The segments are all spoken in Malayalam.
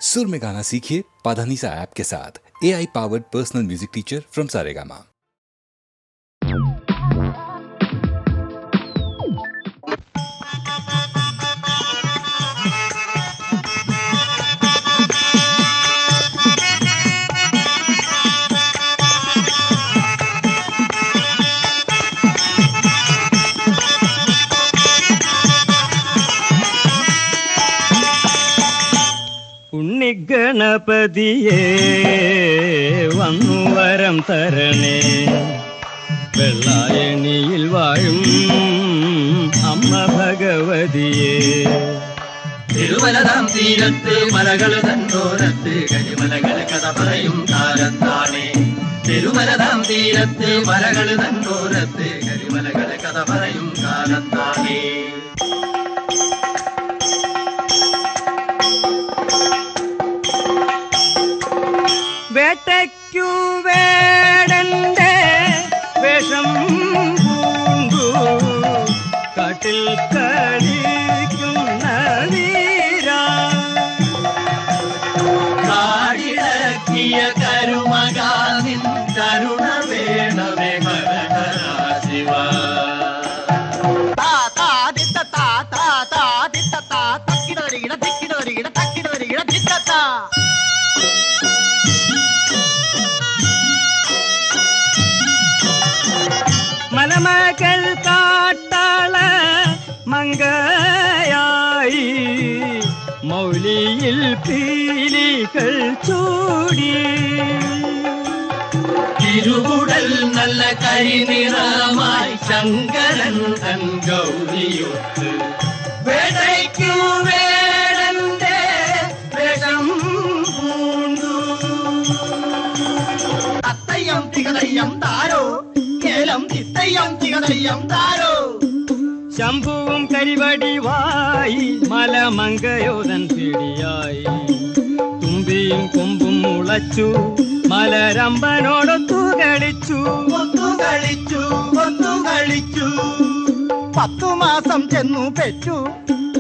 सुर में गाना सीखिए पाधानीसा ऐप के साथ। AI powered personal music teacher from Saregama. ഗണപതിയേ വന്നു വരം തരണേ, വെള്ളായണിയിൽ വാഴും അമ്മ ഭഗവതിയേ. തിരുമലതാം തീരത്ത് മലകൾ തന്നോരത്ത് കരിമലകൾ കഥ പറയും കാലത്താണേ. തിരുമലതാം തീരത്ത് മലകൾ തന്നോരത്ത് കരിമലകൾ കഥ പറയും കാലത്താണേ. വേട്ടയ്ക്കു വേടന്റെ വേഷം പൂണ്ടു കാട്ടിൽ കളിക്കുന്ന വീരാ, കാടിളക്കിയ കരുമകാനിൻ കരുണ വേണമേ ശിവ. മലമകൾ കാട്ടാള മങ്കയായി മൗലിയിൽ പീലികൾ ചൂടി, തിരുവുടൽ നല്ല കരിനിറമായി ശങ്കരൻ തൻ ഗൗരിയൊത്ത് വേടയ്ക്കു വേടന്റെ വേഷം പൂണ്ടു. തത്തയ്യം തികതയ്യം താരോ കേലം തിത്തയ്യം തികതയ്യം താരോ. ശംഭുവും കരിവടിവായി മലമങ്കയോധൻ പിടിയായി, തുമ്പിയും കൊമ്പും മുളച്ചു മലരമ്പനോടൊത്തു കളിച്ചു. ഒത്തുകളിച്ചു ഒത്തുകളിച്ചു 10 മാസം ചെന്നു പെറ്റു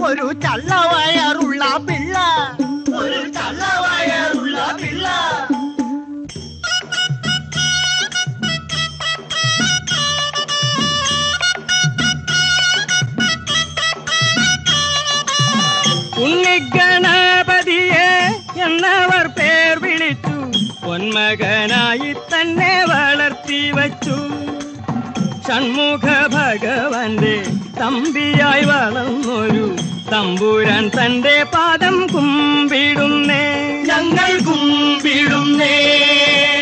ഒരു ചള്ളവയറുള്ള പിള്ള, ഒരു ചള്ളവയറുള്ള പിള്ള. ഉണ്ണിഗണപതിയെ എന്നവർ പേർ വിളിച്ചു, പൊന്മകനായി തന്നെ വളർത്തി വച്ചു. ഷൺമുഖ ഭഗവാന്റെ തമ്പിയായി വളർന്നൊരു തമ്പുരാൻ തന്റെ പാദം കുമ്പിടുന്നേ, ഞങ്ങൾ കുമ്പിടുന്നേ.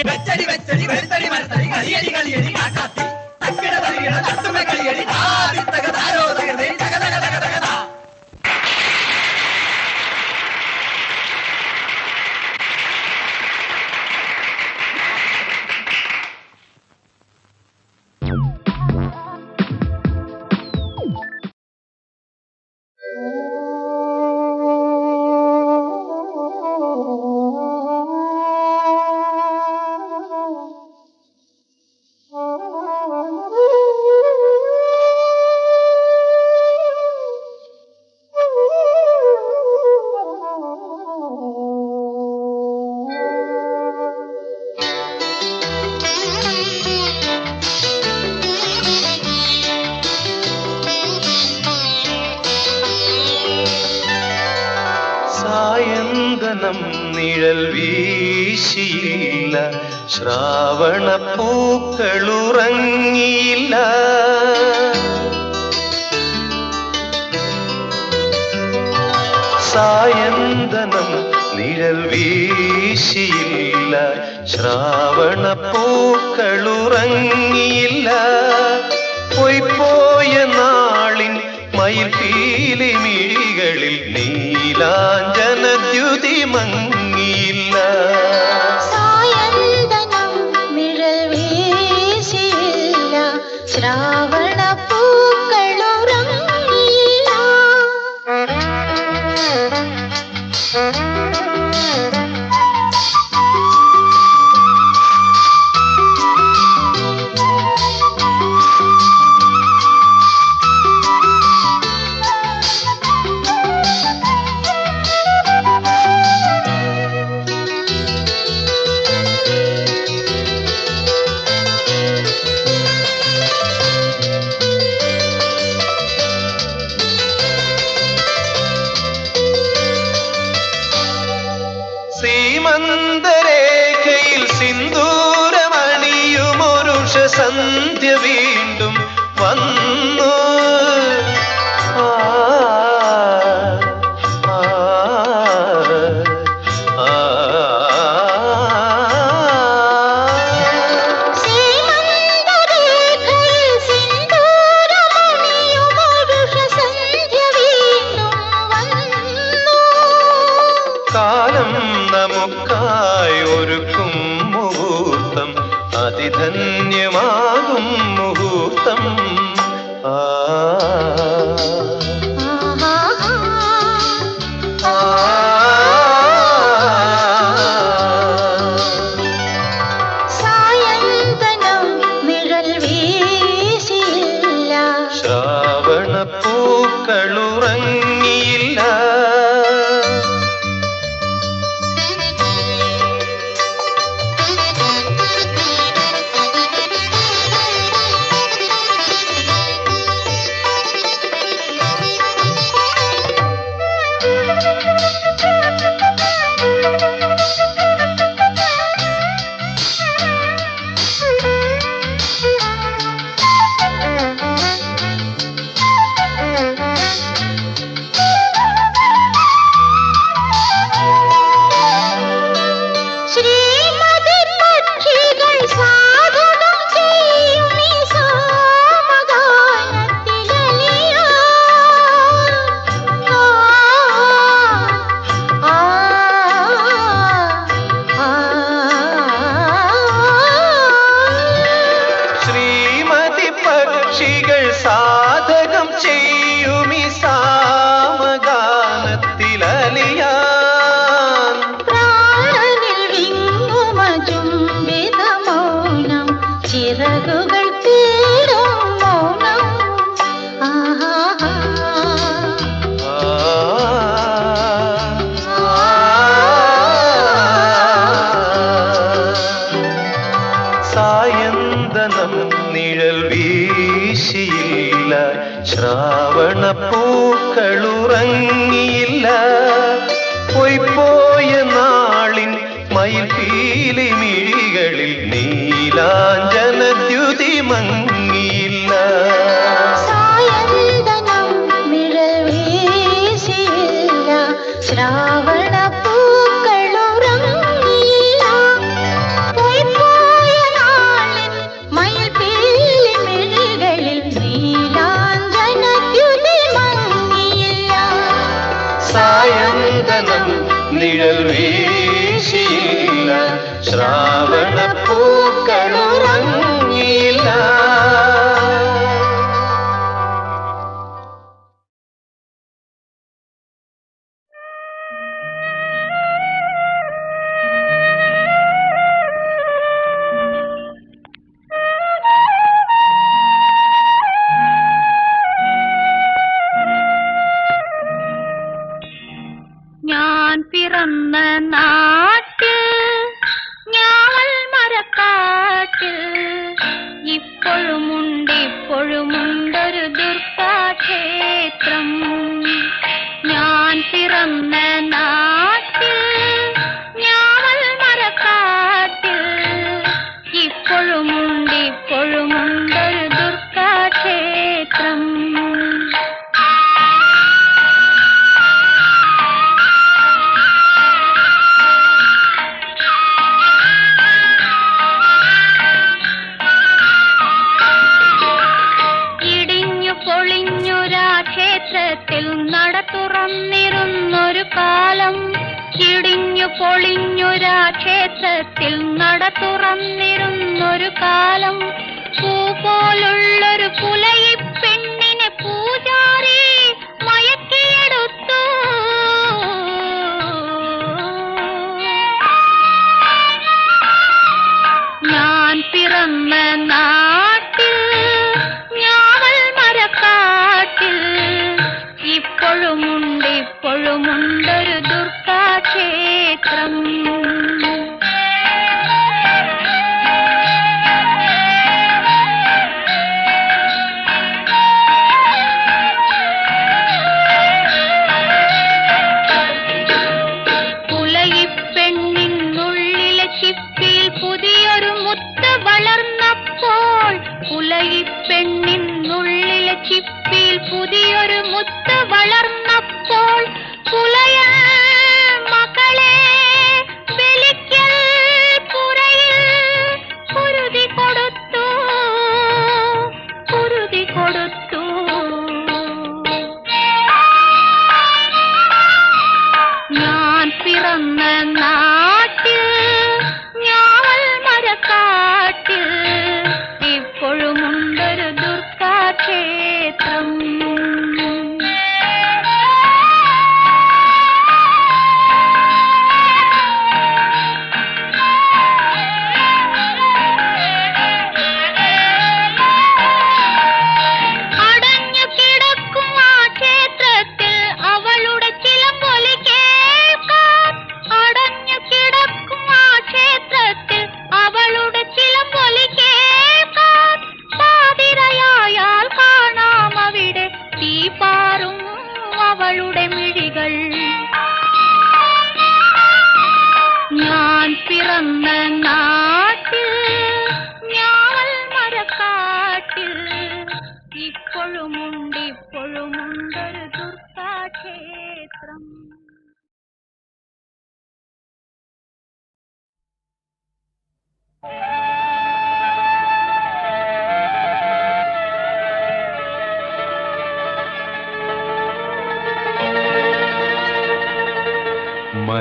വെച്ചടി വെച്ചടി വെളുത്തടി മരത്തടി കളിയടി കളിയടി കാക്കാത്തി തക്കിട തരികിട തത്തുമ കളിയടി താരിത്തക താരോ തകതേ തകതക തകതകതാ. സായന്തനം നിഴൽ വീശിയില്ല, ശ്രാവണ പൂക്കളുറങ്ങിയില്ല. സായന്തനം നിഴൽ വീശിയില്ല, ശ്രാവണ പൂക്കളുറങ്ങിയില്ല. പോയ നാളിൻ മയിൽപീലി മിഴികളിൽ നീലാഞ്ജനദ്യുതി മങ്ങിയില്ല. സായന്തനം നിഴൽ വീശിയില്ല, ശ്രാവണ പൂക്കളുറങ്ങിയില്ല. വസന്തരേഖയിൽ സിന്ദൂരമണിയുമൊരുഷ സന്ധ്യ വീണ്ടും വന്നു. ആ, ആ, ആ, കാലം നമുക്കായി ഒരുക്കും മുഹൂർത്തം, അതിധന്യമാകും മുഹൂർത്തം. ആ, ആ, സായന്തനം നിഴൽ വീശിയില്ല, ശ്രാവണ പൂക്കളുറങ്ങിയില്ല. ശ്രീമതി പക്ഷികൾ സാധകം ചെയ്യും ഈ സാമഗാനത്തിലലിയാൻ. ആ, ആ, ആ, ശ്രീമതി പക്ഷികൾ സാധകം ചെയ്യുമി സാമഗാനത്തിലലിയാൻ. പ്രാണനിൽ വിങ്ങുമ ചുംബിത മൗനം, ചിറകുകൾ തേടും മൗനം. ആഹാ, ആ, സായന്തനം നിഴൽ വീശിയില്ല, ശ്രാവണ പൂക്കളുറങ്ങിയില്ല. പൊയ്പോയ നാളിൻ മയിൽപീലി മിഴികളിൽ നീലാഞ്ജനദ്യുതി മങ്ങിയില്ല. സായന്തനം നിഴൽ വീശിയില്ല, ശ്രാവണ പൂക്കളുറങ്ങിയില്ല. പൊയ്പോയ നാളിൻ മയിൽപീലി മിഴികളിൽ നീലാഞ്ജനദ്യുതി മങ്ങിയില്ല. സായന്തനം നിഴൽ വീശിയില്ല, ശ്രാവണ പൂക്കളുറങ്ങിയില്ല. ഞാൻ പിറന്ന നാട്ടിൽ, ഞാവൽ മരക്കാട്ടിൽ, ഇപ്പോഴുമുണ്ടൊരു ദുർഗാക്ഷേത്രം. ഞാൻ പിറന്ന നാട്ടിൽ, ഞാവൽ മരക്കാട്ടിൽ, ഇപ്പോഴുമുണ്ടൊരു ദുർഗാക്ഷേത്രം. ക്ഷേത്രത്തിൽ നട തുറന്നിരുന്നൊരു കാലം, ഇടിഞ്ഞു പൊളിഞ്ഞൊരാ ക്ഷേത്രത്തിൽ നട തുറന്നിരുന്നൊരു കാലം. പൂ പോലുള്ളൊരു പുലയി പെണ്ണിനെ പൂജാരി മയക്കിയെടുത്തു. ഞാൻ പിറന്ന നാട്ടിൽ, ഞാവൽ മരക്കാട്ടിൽ, ഇപ്പോഴുമുണ്ടൊരു ദുർഗാക്ഷേത്രം.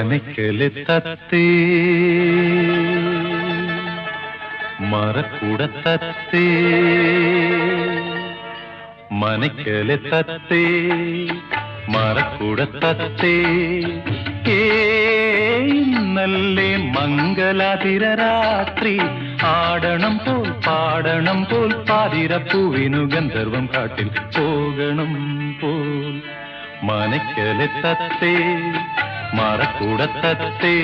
മനക്കല് തത്തേ മറക്കുട തത്തേ മനക്കല് തത്തേ മറക്കുട തത്തേ നല്ലേ മംഗളാതിര രാത്രി ആടണം പോൽ പാടണം പോൽ പാതിരപ്പൂവിനു ഗന്ധർവം കാട്ടിൽ പോകണം പോൽ മനക്കല് തത്തേ മറക്കുട തത്തേ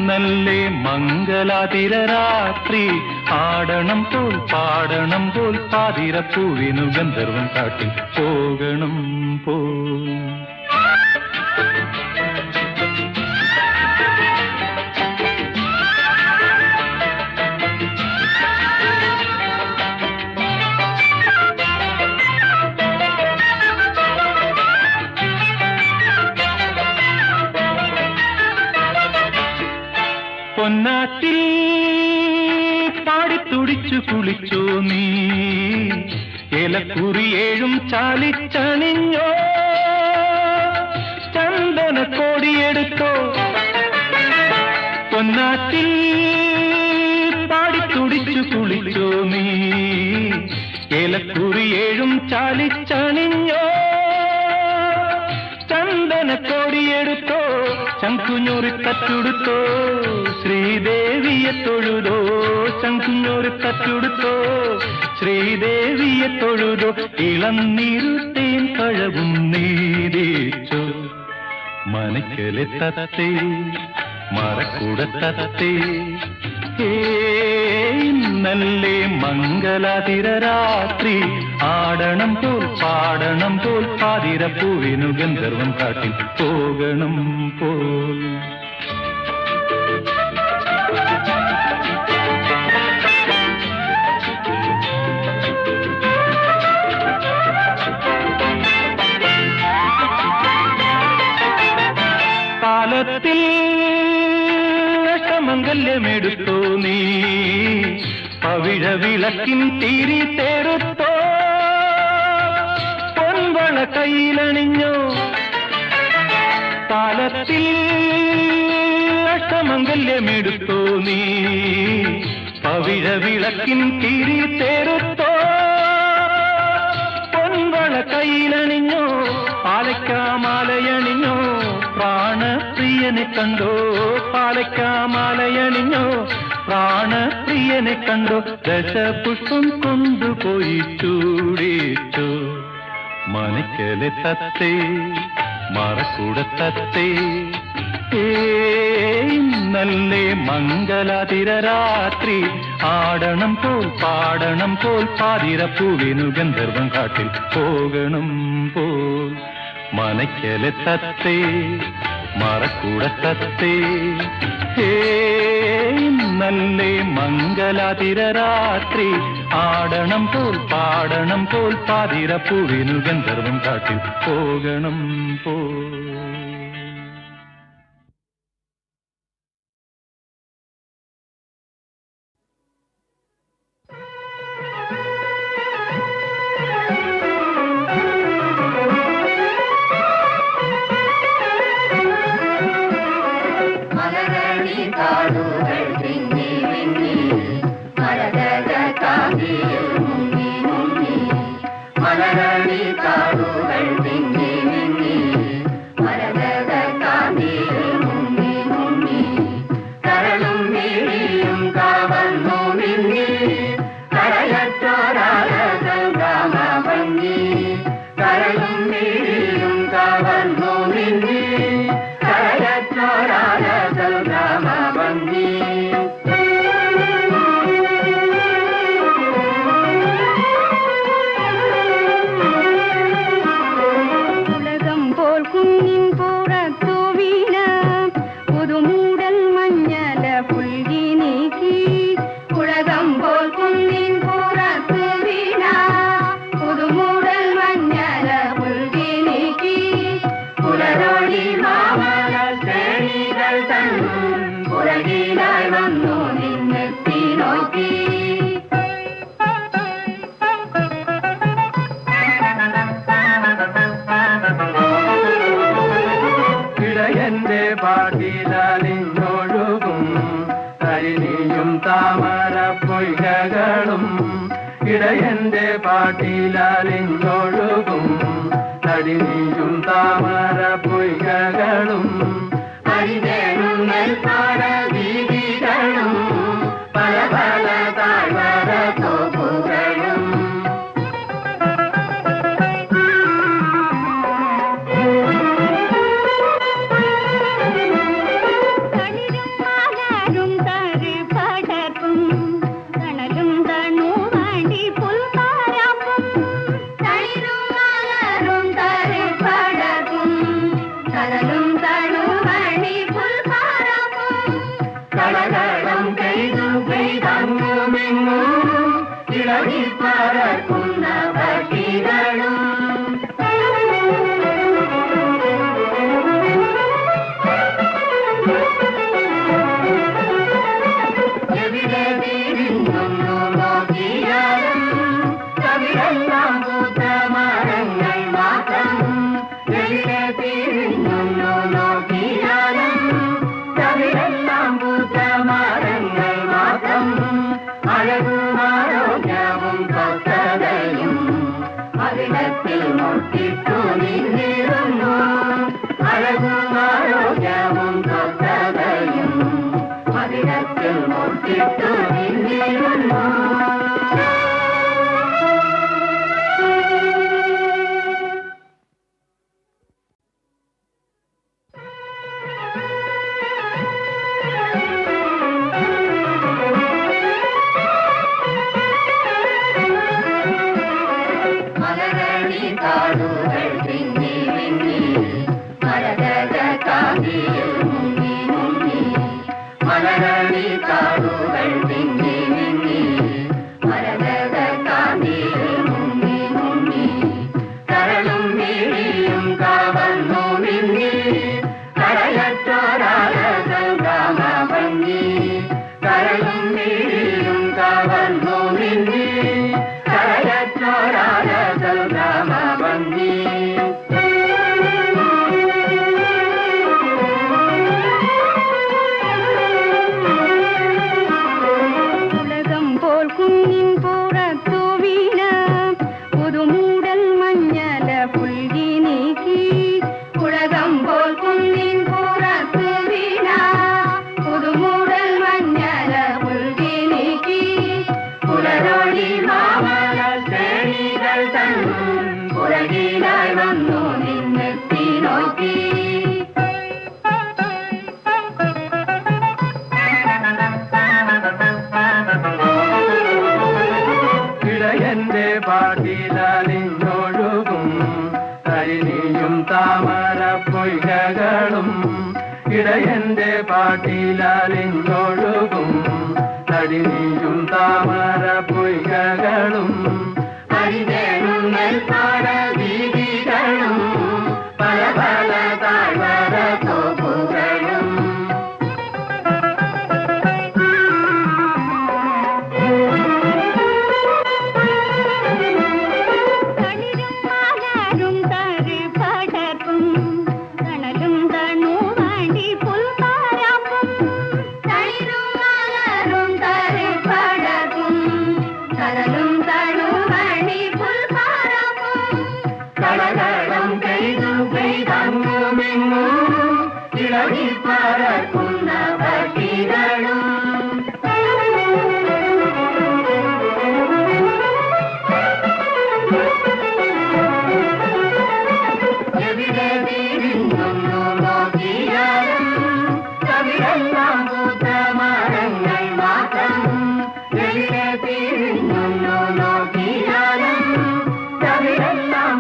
നല്ലേ മംഗളാതിര രാത്രി ആടണം പോൽ പാടണം പോൽ പാതിരപ്പൂവിനു ഗന്ധർവം കാട്ടിൽ പോകണം പോൽ പൊന്നാറ്റിൽ പാടിത്തുടിച്ചു കുളിച്ചോ നീ ഏലക്കുറിയേഴും ചാലിച്ചണിഞ്ഞോ ചന്ദന കോടിയെടുത്തോ പൊന്നാറ്റിൽ പാടിത്തുടിച്ചു കുളിച്ചോ നീ ഏലക്കുറിയേഴും ചാലിച്ചണിഞ്ഞോ ചന്ദന കോടിയെടുത്തോ ശംഖുഞ്ഞൂറി തച്ചുടുത്തോ ശ്രീദേവിയെ തൊഴുതോ ശംഖുഞ്ഞൂറി തച്ചുടുത്തോ ശ്രീദേവിയെ തൊഴുതോ ഇളം നീരുത്തേൻ കഴവും നീതിച്ചോ മനക്കല് തത്തേ മറക്കുട തത്തേ നല്ലേ മംഗളാതിര രാത്രി ആടണം പോൽ പാടണം പോൽ പാതിരപ്പൂവിനു ഗന്ധർവം കാട്ടിൽ പോകണം പോൽ കാലത്തിൽ മംഗല്യമെടുത്തോ നീ പവിഴ വിളക്കിൻ തീരി തേരുത്തോ പൊൻവള കയ്യിലണിഞ്ഞോ കാലത്തിൽ അഷ്ടമംഗല്യമെടുത്തോ നീ പവിഴ വിളക്കിൻ തീരി തേരുത്തോ പൊൻവള കയ്യിലണിഞ്ഞോ പാലയ്ക്കാമാലയണിഞ്ഞോ പ്രാണപ്രിയനെ കണ്ടോ പാലയ്ക്കാമാലയണിഞ്ഞോ പ്രാണപ്രിയനെ കണ്ടോ ദശപുഷ്പം കൊണ്ടുപോയി ചൂടിച്ചോ മനക്കല് തത്തേ മറക്കുട തത്തേ നല്ലേ മംഗളാതിര രാത്രി ആടണം പോൽ പാടണം പോൽ പാതിരപ്പൂവിനു ഗന്ധർവം കാട്ടിൽ പോകണം പോൽ മനക്കല് തത്തേ മറക്കുട തത്തേ നല്ലേ മംഗളാതിര രാത്രി ആടണം പോൽ പാടണം പോൽ പാതിരപ്പൂവിനു ഗന്ധർവം കാട്ടിൽ പോകണം പോൽ എന്റെ പാട്ടിലലിഞ്ഞൊഴുകും കരിനിയും താമര പൊയ്കകളും ഇടയന്റെ പാട്ടിലലിഞ്ഞൊഴുകും കരിനിയും താമര പൊയ്കകളും അരിതേനും നെൽപ്പാട വീതികളും പല പല താഴ്വര തോപ്പുകളും പറക്കുന്ന പക്ഷികളും എവിടെ തിരിഞ്ഞൊന്നു നോക്കിയാലും കവിടെല്ലാം പൂത്ത മരങ്ങൾ മാത്രം എവിടെ തിരിഞ്ഞൊന്നു നോക്കിയാലും കവിടെല്ലാം പൂത്ത മരങ്ങൾ മാത്രം അഴകും ആരോഗ്യവും സ്വസ്ഥതയും അവിടത്തിൽ മുട്ടിട്ടു നിന്നിരുന്നു അഴകും ആരോഗ്യവും സ്വസ്ഥതയും അവിടത്തിൽ മുട്ടിട്ടു നിന്നിരുന്നു കാടുകൾ തിങ്ങി വിങ്ങി മരകത കാതിയിൽ മുങ്ങി മുങ്ങി മലരളി കാടുകൾ തിങ്ങി വിങ്ങി മരകത കാതിയിൽ മുങ്ങി മുങ്ങി കരളും വീഴിയും കാവന്നു വിങ്ങി കരയറ്റോരാലകൾ ഗ്രാമഭംഗി കരളും വീഴിയും കാവന്നു വിങ്ങി കരയറ്റോരാലകൾ ഗ്രാമഭംഗി ഉലകം പോൽ കുഞ്ഞിൻ പുറത്തു വീണ പുതുമൂടൽ മഞ്ഞല പുൽകി നീക്കി ഉലകം പോൽ കുഞ്ഞിൻ പുറത്തു വീണ പുതുമൂടൽ മഞ്ഞല പുൽകി നീക്കി പുലരോടി മാമല ശ്രേണികൾ തന്നും പുറകിലായി വന്നു നിന്നെത്തി നോക്കി ഇടയന്റെ പാട്ടിലലിഞ്ഞൊഴുകും കരിനിയും താമര പൊയ്കകളും ഇടയന്റെ പാട്ടിലലിഞ്ഞൊഴുകും കരിനിയും താമര പൊയ്കകളും അരിതേനും നെൽപ്പാട വീതികളും പല പല താഴ്വര തോപ്പുകളും കളകളം പെയ്തു പെയ്തങ്ങുമിങ്ങും ഇളകി പറക്കുന്ന പക്ഷികളും എവിടെ തിരിഞ്ഞൊന്നു നോക്കിയാലും കവിടെല്ലാം പൂത്ത മരങ്ങൾ മാത്രം എവിടെ തിരിഞ്ഞൊന്നു നോക്കിയാലും കവിടെല്ലാം